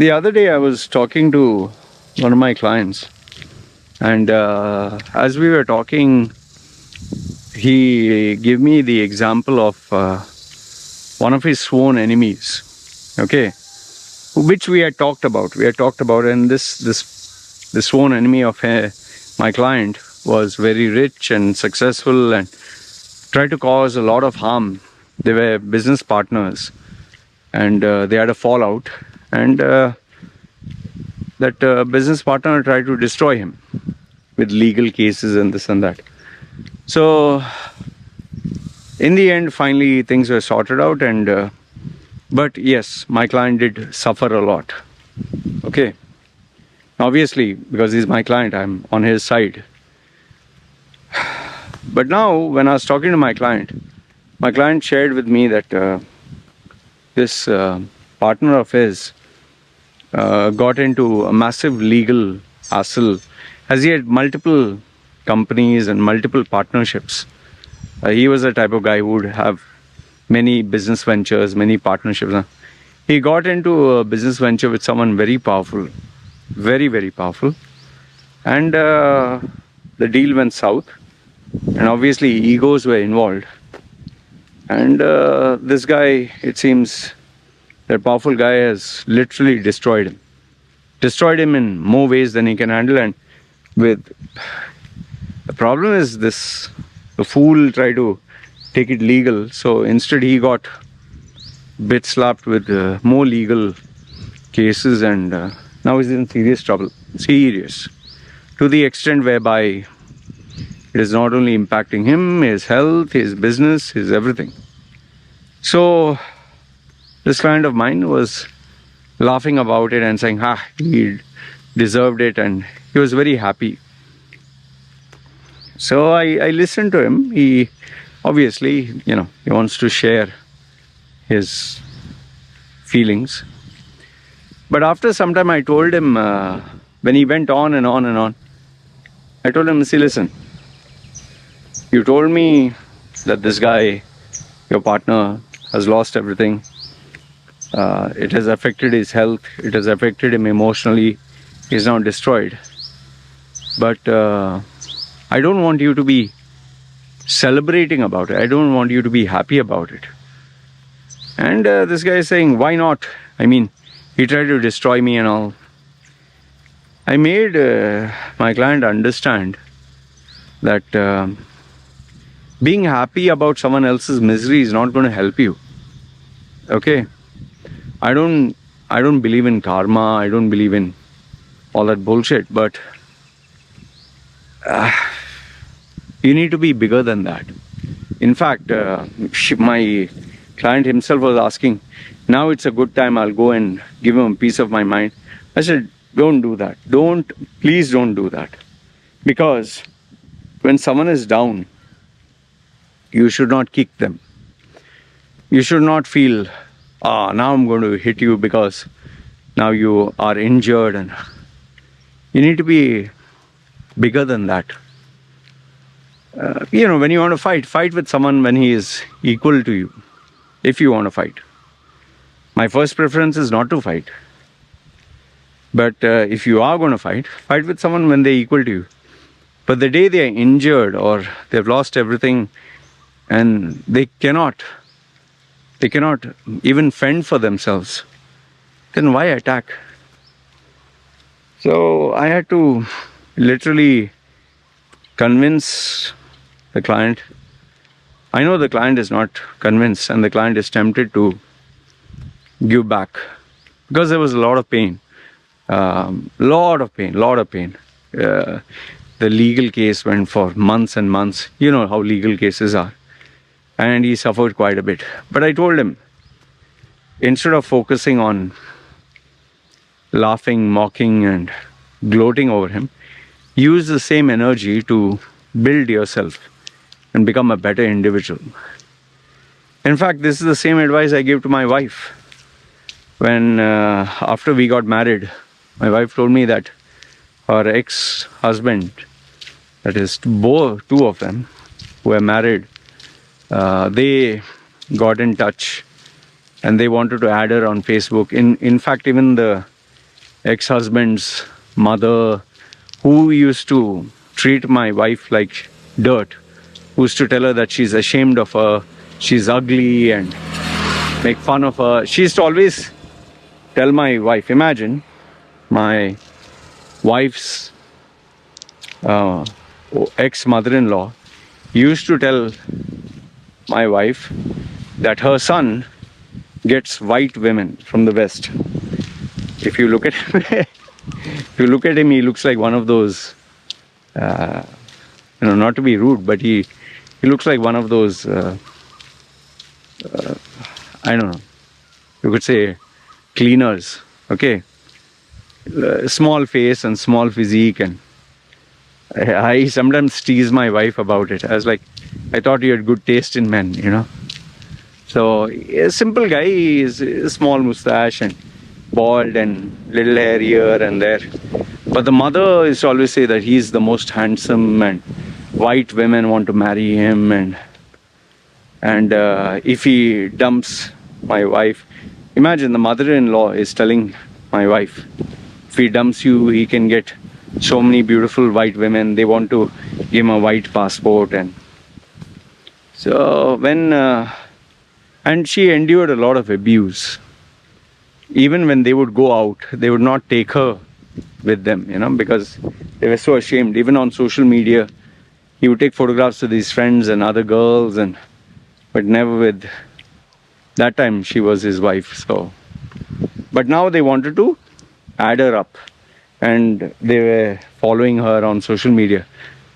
The other day I was talking to one of my clients, and as we were talking, he gave me the example of one of his sworn enemies, okay, which we had talked about. And this sworn enemy of my client was very rich and successful and tried to cause a lot of harm. They were business partners, and they had a fallout, and that business partner tried to destroy him with legal cases and this and that. So in the end, finally things were sorted out, and but yes, my client did suffer a lot. Okay, obviously, because he's my client, I'm on his side. But now when I was talking to my client shared with me that this partner of his got into a massive legal hassle, as he had multiple companies and multiple partnerships. He was the type of guy who would have many business ventures, many partnerships. He got into a business venture with someone very powerful, very, very powerful. And the deal went south. And obviously egos were involved. And this guy, it seems, that powerful guy has literally destroyed him. Destroyed him in more ways than he can handle. And with the problem is this, the fool tried to take it legal. So instead he got bit slapped with more legal cases, and now he's in serious trouble. Serious. To the extent whereby it is not only impacting him, his health, his business, his everything. So this client of mine was laughing about it and saying, he deserved it, and he was very happy. So I listened to him. He obviously, he wants to share his feelings. But after some time I told him, when he went on and on and on, I told him, see, listen, you told me that this guy, your partner, has lost everything. It has affected his health. It has affected him emotionally. He's now destroyed. But I don't want you to be celebrating about it. I don't want you to be happy about it. And this guy is saying, why not? I mean, he tried to destroy me and all. I made my client understand that being happy about someone else's misery is not going to help you. Okay? I don't believe in karma. I don't believe in all that bullshit. But you need to be bigger than that. In fact, my client himself was asking, now it's a good time, I'll go and give him a piece of my mind. I said, don't do that. Please don't do that. Because when someone is down, you should not kick them. You should not feel, now I'm going to hit you because now you are injured. And you need to be bigger than that. When you want to fight with someone when he is equal to you. If you want to fight. My first preference is not to fight. But if you are going to fight with someone when they're equal to you. But the day they are injured or they've lost everything and they cannot even fend for themselves, then why attack? So I had to literally convince the client. I know the client is not convinced, and the client is tempted to give back because there was a lot of pain. Lot of pain. The legal case went for months and months. You know how legal cases are. And he suffered quite a bit. But I told him, instead of focusing on laughing, mocking and gloating over him, use the same energy to build yourself and become a better individual. In fact, this is the same advice I gave to my wife. When after we got married, my wife told me that her ex-husband, that is two of them who were married, they got in touch and they wanted to add her on Facebook. In fact, even the ex-husband's mother, who used to treat my wife like dirt, who used to tell her that she's ashamed of her, she's ugly, and make fun of her. She used to always tell my wife, imagine my wife's ex-mother-in-law used to tell my wife that her son gets white women from the West. If you look at if you look at him, he looks like one of those, not to be rude, but he looks like one of those, I don't know, you could say cleaners, okay? Small face and small physique, and I sometimes tease my wife about it. I was like, I thought you had good taste in men, So a simple guy, he is a small mustache and bald and little hair here and there. But the mother used to always say that he's the most handsome and white women want to marry him, and if he dumps my wife, imagine the mother-in-law is telling my wife, if he dumps you, he can get so many beautiful white women. They want to give him a white passport. And so and she endured a lot of abuse. Even when they would go out, they would not take her with them, because they were so ashamed. Even on social media, he would take photographs with his friends and other girls, but never with, that time she was his wife. So, but now they wanted to add her up, and they were following her on social media.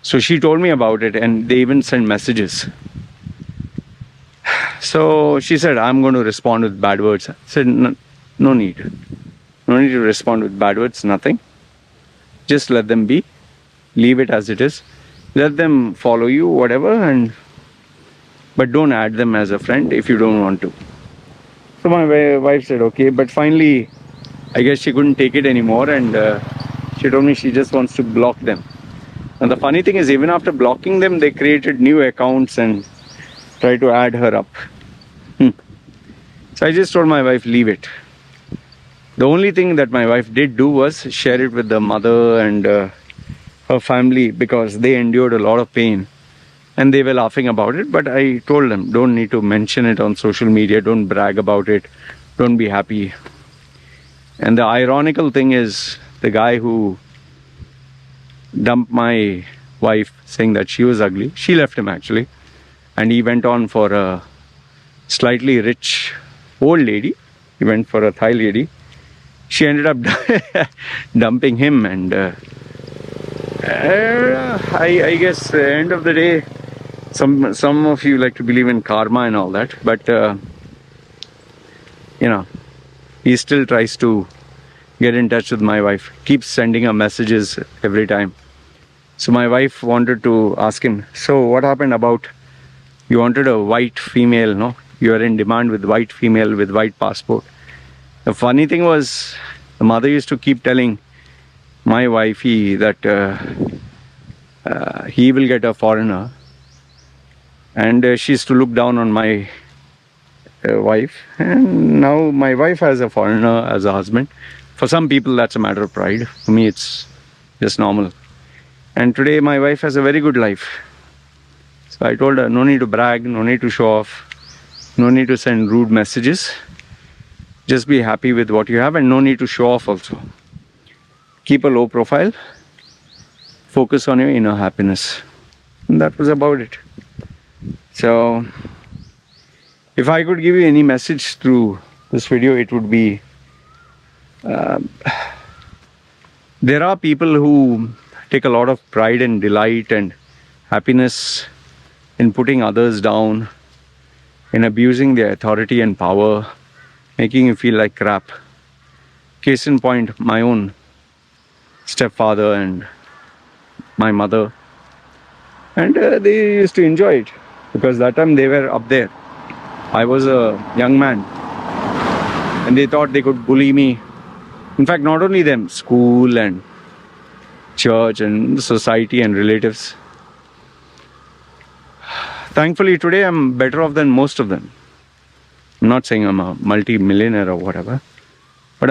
So she told me about it, and they even sent messages. So she said, I'm going to respond with bad words. I said, no need. No need to respond with bad words, nothing. Just let them be. Leave it as it is. Let them follow you, whatever, but don't add them as a friend if you don't want to. So my wife said, okay. But finally, I guess she couldn't take it anymore, and she told me she just wants to block them. And the funny thing is, even after blocking them, they created new accounts and tried to add her up. So I just told my wife, leave it. The only thing that my wife did do was share it with the mother and her family, because they endured a lot of pain and they were laughing about it. But I told them, don't need to mention it on social media, don't brag about it, don't be happy. And the ironical thing is, the guy who dumped my wife saying that she was ugly, she left him actually, and he went on for a slightly rich old lady. He went for a Thai lady. She ended up dumping him, and I guess at the end of the day, some of you like to believe in karma and all that, but he still tries to get in touch with my wife, keeps sending her messages every time. So my wife wanted to ask him, so what happened about, you wanted a white female, no? You are in demand with white female with white passport. The funny thing was, the mother used to keep telling my wifey that he will get a foreigner, and she used to look down on my wife, and now my wife has a foreigner as a husband. For some people that's a matter of pride. For me it's just normal. And today my wife has a very good life. So I told her, no need to brag, no need to show off, no need to send rude messages. Just be happy with what you have, and no need to show off also. Keep a low profile, focus on your inner happiness. And that was about it. So if I could give you any message through this video, it would be, there are people who take a lot of pride and delight and happiness in putting others down, in abusing their authority and power, making you feel like crap. Case in point, my own stepfather and my mother. And they used to enjoy it, because that time they were up there. I was a young man, and they thought they could bully me. In fact, not only them, school and church and society and relatives. Thankfully, today I'm better off than most of them. I'm not saying I'm a multi-millionaire or whatever, but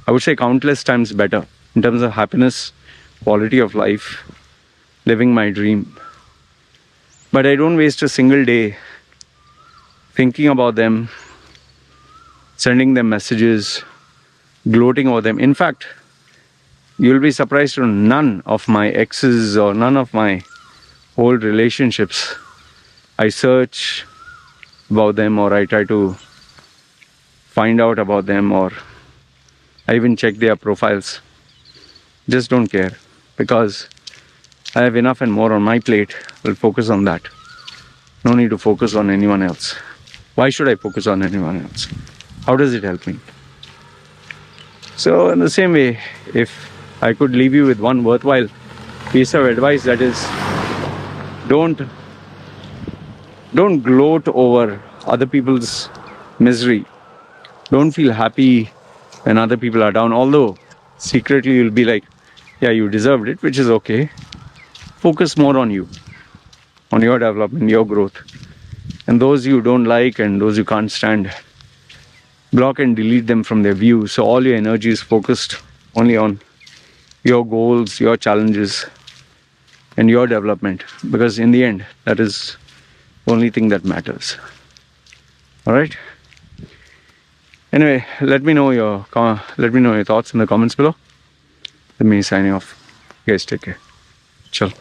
I would say countless times better in terms of happiness, quality of life, living my dream. But I don't waste a single day thinking about them, sending them messages, gloating over them. In fact, you'll be surprised to know none of my exes or none of my old relationships, I search about them, or I try to find out about them, or I even check their profiles. Just don't care, because I have enough and more on my plate. I'll focus on that. No need to focus on anyone else. Why should I focus on anyone else? How does it help me? So in the same way, if I could leave you with one worthwhile piece of advice, that is, don't gloat over other people's misery. Don't feel happy when other people are down, although secretly you'll be like, yeah, you deserved it, which is okay. Focus more on you, on your development, your growth. And those you don't like and those you can't stand, block and delete them from their view. So all your energy is focused only on your goals, your challenges, and your development. Because in the end, that is the only thing that matters. All right? Anyway, let me know your thoughts in the comments below. Let me sign off. You guys take care. Chill.